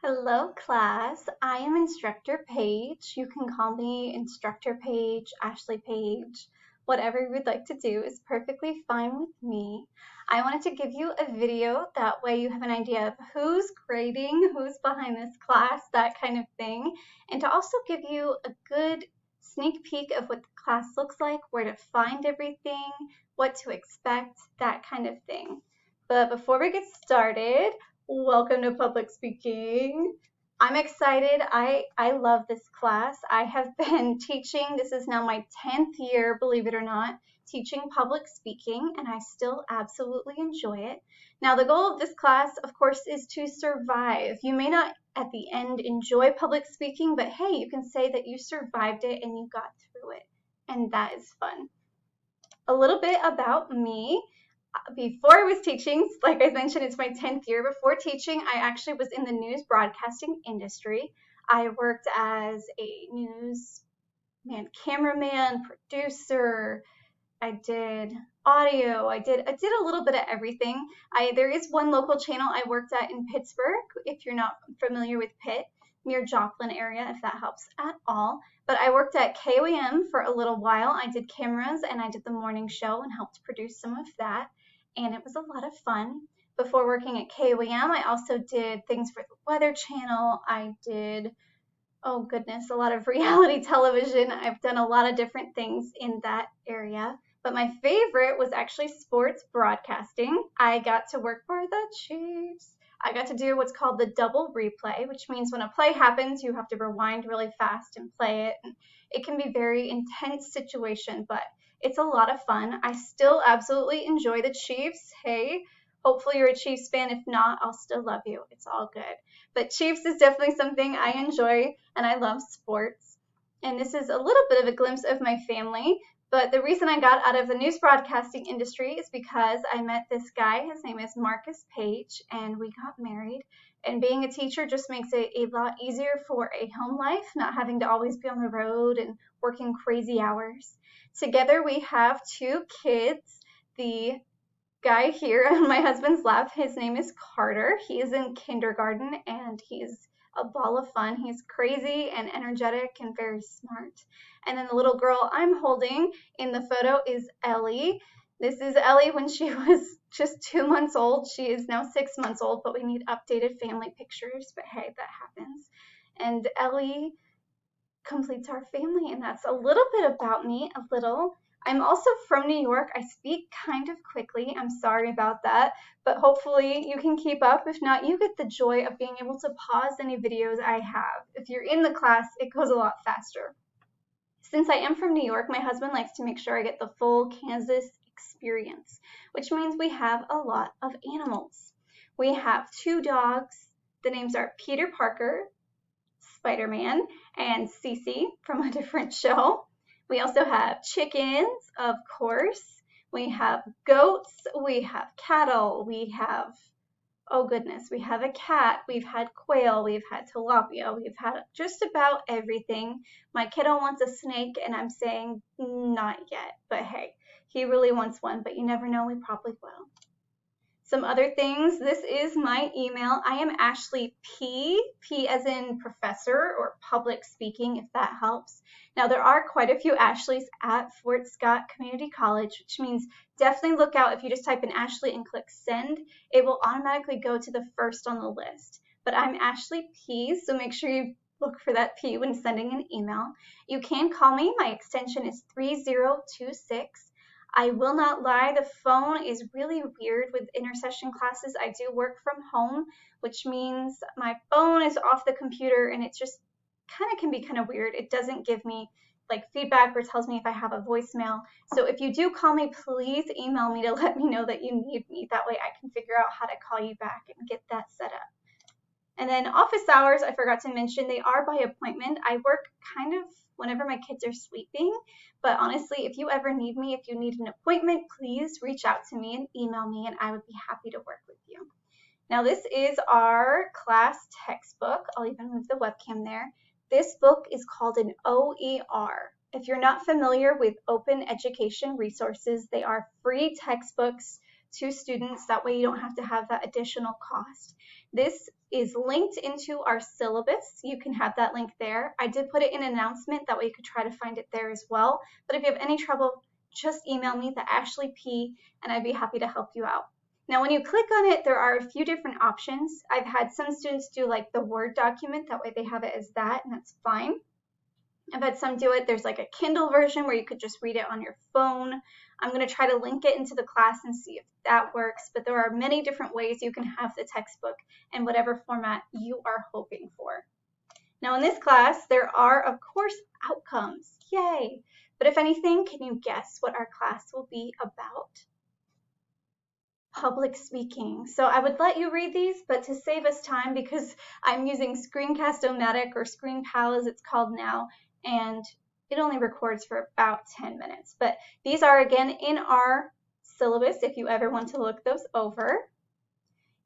Hello, class. I am Instructor Paige. You can call me Instructor Paige, Ashley Paige, whatever you would like to do is perfectly fine with me. I wanted to give you a video, that way you have an idea of who's grading, who's behind this class, that kind of thing, and to also give you a good sneak peek of what the class looks like, where to find everything, what to expect, that kind of thing. But before we get started, welcome to public speaking. I'm excited. I love this class. I have been teaching, this is now my 10th year, believe it or not, teaching public speaking, and I still absolutely enjoy it. Now, the goal of this class, of course, is to survive. You may not at the end enjoy public speaking, but hey, you can say that you survived it and you got through it, and that is fun. A little bit about me. Before I was teaching, like I mentioned, it's my 10th year. Before teaching, I actually was in the news broadcasting industry. I worked as a cameraman, producer. I did audio. I did a little bit of everything. There is one local channel I worked at in Pittsburgh, if you're not familiar with Pitt, near Joplin area, if that helps at all. But I worked at KOAM for a little while. I did cameras and I did the morning show and helped produce some of that, and it was a lot of fun. Before working at KOAM, I also did things for the Weather Channel. I did, oh goodness, a lot of reality television. I've done a lot of different things in that area. But my favorite was actually sports broadcasting. I got to work for the Chiefs. I got to do what's called the double replay, which means when a play happens, you have to rewind really fast and play it. And it can be a very intense situation, but it's a lot of fun. I still absolutely enjoy the Chiefs. Hey, hopefully you're a Chiefs fan. If not, I'll still love you. It's all good. But Chiefs is definitely something I enjoy, and I love sports. And this is a little bit of a glimpse of my family. But the reason I got out of the news broadcasting industry is because I met this guy. His name is Marcus Page, and we got married. And being a teacher just makes it a lot easier for a home life, not having to always be on the road and working crazy hours. Together we have 2 kids. The guy here on my husband's lap, his name is Carter. He is in kindergarten, and he's a ball of fun. He's crazy and energetic and very smart. And then the little girl I'm holding in the photo is Ellie. This is Ellie when she was just 2 months old. She is now 6 months old, but we need updated family pictures. But hey, that happens. And Ellie completes our family, and that's a little bit about me, a little. I'm also from New York. I speak kind of quickly. I'm sorry about that, but hopefully you can keep up. If not, you get the joy of being able to pause any videos I have. If you're in the class, it goes a lot faster. Since I am from New York, my husband likes to make sure I get the full Kansas experience, which means we have a lot of animals. We have 2 dogs. The names are Peter Parker, Spider-Man, and Cece from a different show. We also have chickens, of course. We have goats. We have cattle. We have, oh goodness, we have a cat. We've had quail. We've had tilapia. We've had just about everything. My kiddo wants a snake, and I'm saying not yet. But hey, he really wants one, but you never know, we probably will. Some other things, this is my email. I am Ashley P as in professor or public speaking, if that helps. Now, there are quite a few Ashleys at Fort Scott Community College, which means definitely look out. If you just type in Ashley and click send, it will automatically go to the first on the list. But I'm Ashley P, so make sure you look for that P when sending an email. You can call me. My extension is 3026. I will not lie, the phone is really weird with Intersession classes. I do work from home, which means my phone is off the computer, and it just can be kind of weird. It doesn't give me like feedback or tells me if I have a voicemail. So if you do call me, please email me to let me know that you need me. That way I can figure out how to call you back and get that set up. And then office hours, I forgot to mention, they are by appointment. I work kind of whenever my kids are sleeping, but honestly, if you ever need me, if you need an appointment, please reach out to me and email me, and I would be happy to work with you. Now, this is our class textbook. I'll even move the webcam there. This book is called an OER. If you're not familiar with open education resources, they are free textbooks to students. That way you don't have to have that additional cost. This is linked into our syllabus. You can have that link there. I did put it in an announcement, that way you could try to find it there as well. But if you have any trouble, just email me, the Ashley P, and I'd be happy to help you out. Now, when you click on it, there are a few different options. I've had some students do like the Word document, that way they have it as that, and that's fine. I've had some do it. There's like a Kindle version where you could just read it on your phone. I'm going to try to link it into the class and see if that works, but there are many different ways you can have the textbook in whatever format you are hoping for. Now in this class, there are, of course, outcomes. Yay! But if anything, can you guess what our class will be about? Public speaking. So I would let you read these, but to save us time, because I'm using Screencast-O-Matic, or ScreenPal as it's called now, and it only records for about 10 minutes. But these are, again, in our syllabus if you ever want to look those over.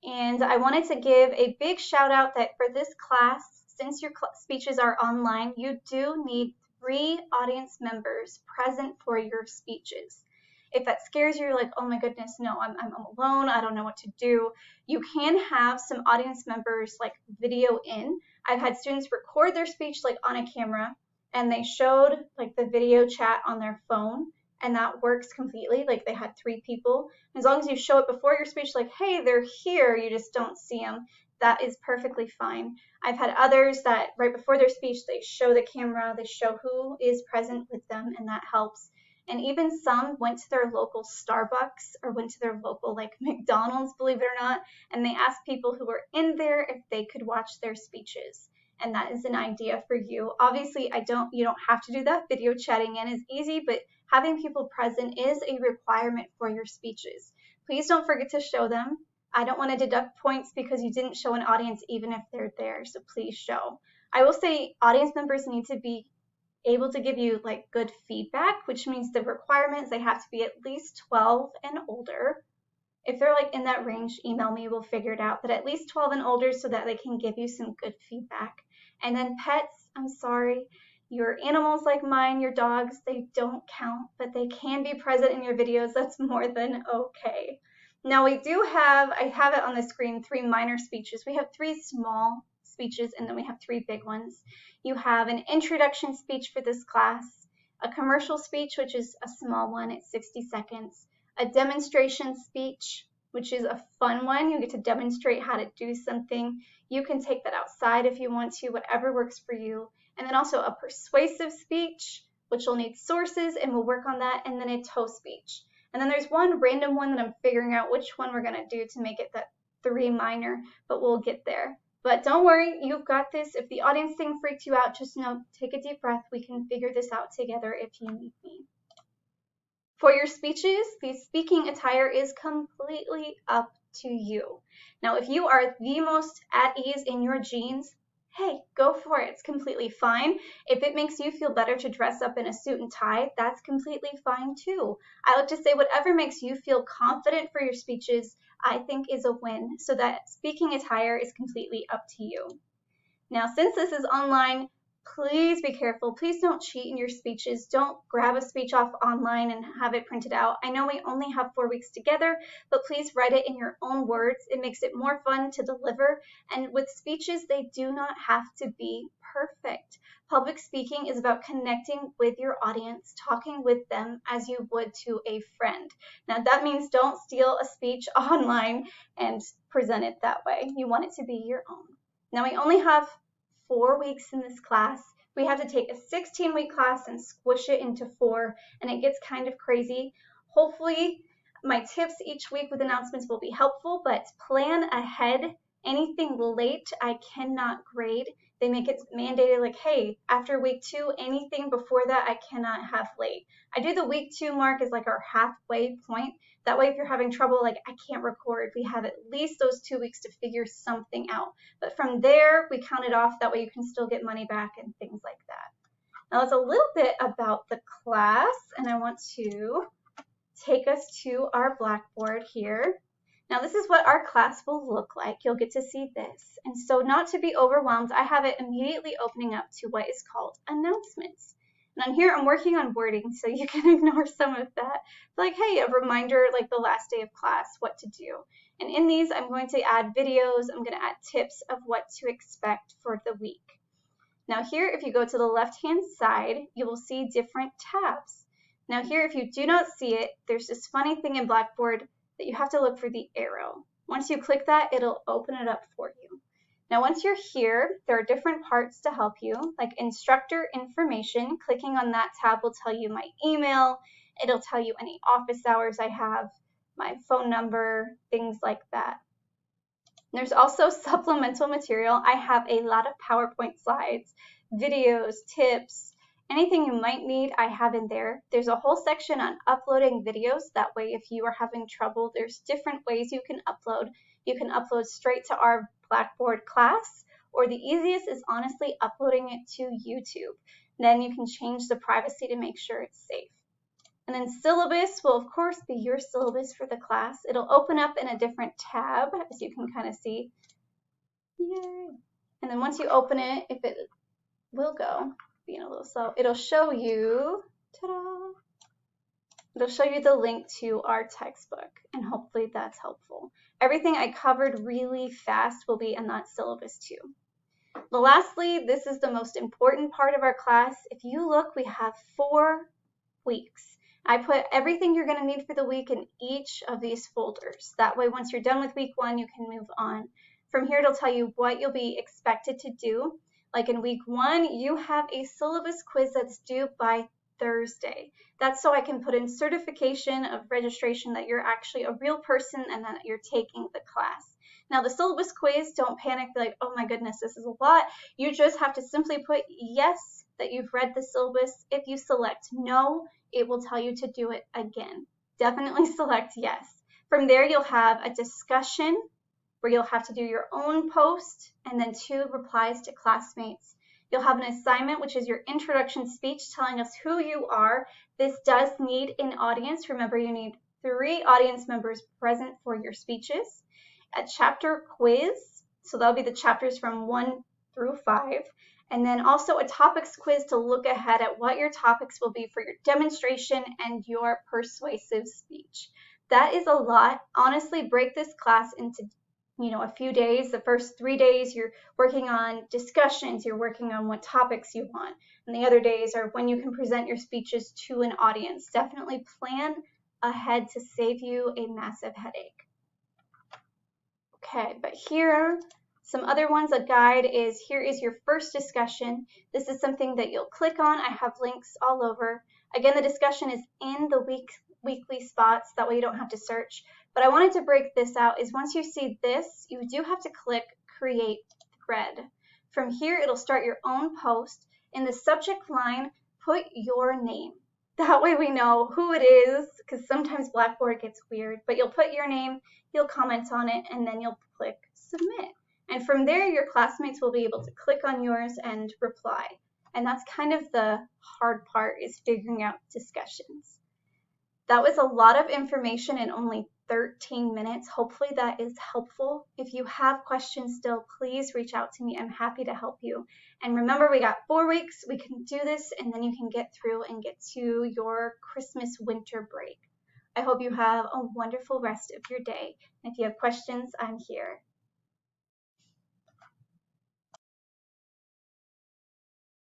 And I wanted to give a big shout out that for this class, since your speeches are online, you do need 3 audience members present for your speeches. If that scares you, you're like, oh my goodness, no, I'm alone, I don't know what to do. You can have some audience members like video in. I've had students record their speech like on a camera, and they showed like the video chat on their phone, and that works completely. Like they had 3 people. As long as you show it before your speech, like, hey, they're here, you just don't see them, that is perfectly fine. I've had others that right before their speech, they show the camera, they show who is present with them, and that helps. And even some went to their local Starbucks or went to their local like McDonald's, believe it or not, and they asked people who were in there if they could watch their speeches. And that is an idea for you. Obviously, you don't have to do that. Video chatting in is easy, but having people present is a requirement for your speeches. Please don't forget to show them. I don't want to deduct points because you didn't show an audience even if they're there, so please show. I will say audience members need to be able to give you like good feedback, which means the requirements, they have to be at least 12 and older. If they're like in that range, email me, we'll figure it out, but at least 12 and older so that they can give you some good feedback. And then pets, I'm sorry, your animals like mine, your dogs, they don't count, but they can be present in your videos. That's more than okay. Now we do have, I have it on the screen, 3 minor speeches. We have 3 small speeches, and then we have 3 big ones. You have an introduction speech for this class, a commercial speech, which is a small one, it's 60 seconds, a demonstration speech, which is a fun one. You get to demonstrate how to do something. You can take that outside if you want to, whatever works for you. And then also a persuasive speech, which will need sources, and we'll work on that, and then a toast speech. And then there's one random one that I'm figuring out which one we're going to do to make it that 3 minor, but we'll get there. But don't worry, you've got this. If the audience thing freaked you out, just know, take a deep breath. We can figure this out together if you need me. For your speeches, the speaking attire is completely up to you. Now, if you are the most at ease in your jeans, hey, go for it. It's completely fine. If it makes you feel better to dress up in a suit and tie, that's completely fine too. I like to say whatever makes you feel confident for your speeches, I think is a win. So that speaking attire is completely up to you. Now, since this is online, please be careful. Please don't cheat in your speeches. Don't grab a speech off online and have it printed out. I know we only have 4 weeks together, but please write it in your own words. It makes it more fun to deliver. And with speeches, they do not have to be perfect. Public speaking is about connecting with your audience, talking with them as you would to a friend. Now, that means don't steal a speech online and present it that way. You want it to be your own. Now, we only have 4 weeks in this class. We have to take a 16-week class and squish it into 4, and it gets kind of crazy. Hopefully, my tips each week with announcements will be helpful, but plan ahead. Anything late, I cannot grade. They make it mandated like, hey, after week 2, anything before that, I cannot have late. I do the week 2 mark as like our halfway point. That way, if you're having trouble, like I can't record, we have at least those 2 weeks to figure something out. But from there, we count it off. That way you can still get money back and things like that. Now, it's a little bit about the class, and I want to take us to our Blackboard here. Now, this is what our class will look like. You'll get to see this. And so not to be overwhelmed, I have it immediately opening up to what is called announcements. And on here, I'm working on wording, so you can ignore some of that. Like, hey, a reminder, like the last day of class, what to do. And in these, I'm going to add videos. I'm going to add tips of what to expect for the week. Now here, if you go to the left-hand side, you will see different tabs. Now here, if you do not see it, there's this funny thing in Blackboard that you have to look for the arrow. Once you click that, it'll open it up for you. Now once you're here, there are different parts to help you, like instructor information. Clicking on that tab will tell you my email. It'll tell you any office hours I have, my phone number, things like that. There's also supplemental material. I have a lot of PowerPoint slides, videos, tips, anything you might need, I have in there. There's a whole section on uploading videos. That way, if you are having trouble, there's different ways you can upload. You can upload straight to our Blackboard class, or the easiest is honestly uploading it to YouTube. Then you can change the privacy to make sure it's safe. And then syllabus will of course be your syllabus for the class. It'll open up in a different tab, as you can kind of see. Yay! And then once you open it, if it will go, being a little slow, it'll show you, ta-da! It'll show you the link to our textbook, and hopefully that's helpful. Everything I covered really fast will be in that syllabus too. But lastly, this is the most important part of our class. If you look, we have 4 weeks. I put everything you're going to need for the week in each of these folders. That way, once you're done with week 1, you can move on. From here, it'll tell you what you'll be expected to do. Like in week 1, you have a syllabus quiz that's due by Thursday. That's so I can put in certification of registration that you're actually a real person and that you're taking the class. Now the syllabus quiz, don't panic, be like, oh my goodness, this is a lot. You just have to simply put yes that you've read the syllabus. If you select no, it will tell you to do it again. Definitely select yes. From there, you'll have a discussion where you'll have to do your own post and then 2 replies to classmates. You'll have an assignment, which is your introduction speech telling us who you are. This does need an audience. Remember, you need 3 audience members present for your speeches. A chapter quiz, so that'll be the chapters from 1 through 5. And then also a topics quiz to look ahead at what your topics will be for your demonstration and your persuasive speech. That is a lot. Honestly, break this class into a few days. The first 3 days you're working on discussions, you're working on what topics you want. And the other days are when you can present your speeches to an audience. Definitely plan ahead to save you a massive headache. Okay, but here, some other ones, a guide is, here is your first discussion. This is something that you'll click on. I have links all over. Again, the discussion is in the weekly spots. That way you don't have to search. But I wanted to break this out is once you see this, you do have to click Create Thread. From here, it'll start your own post. In the subject line, put your name. That way we know who it is, because sometimes Blackboard gets weird. But you'll put your name, you'll comment on it, and then you'll click Submit. And from there, your classmates will be able to click on yours and reply. And that's kind of the hard part, is figuring out discussions. That was a lot of information in only 13 minutes. Hopefully that is helpful. If you have questions still, please reach out to me. I'm happy to help you. And remember, we got 4 weeks. We can do this, and then you can get through and get to your Christmas winter break. I hope you have a wonderful rest of your day. And if you have questions, I'm here.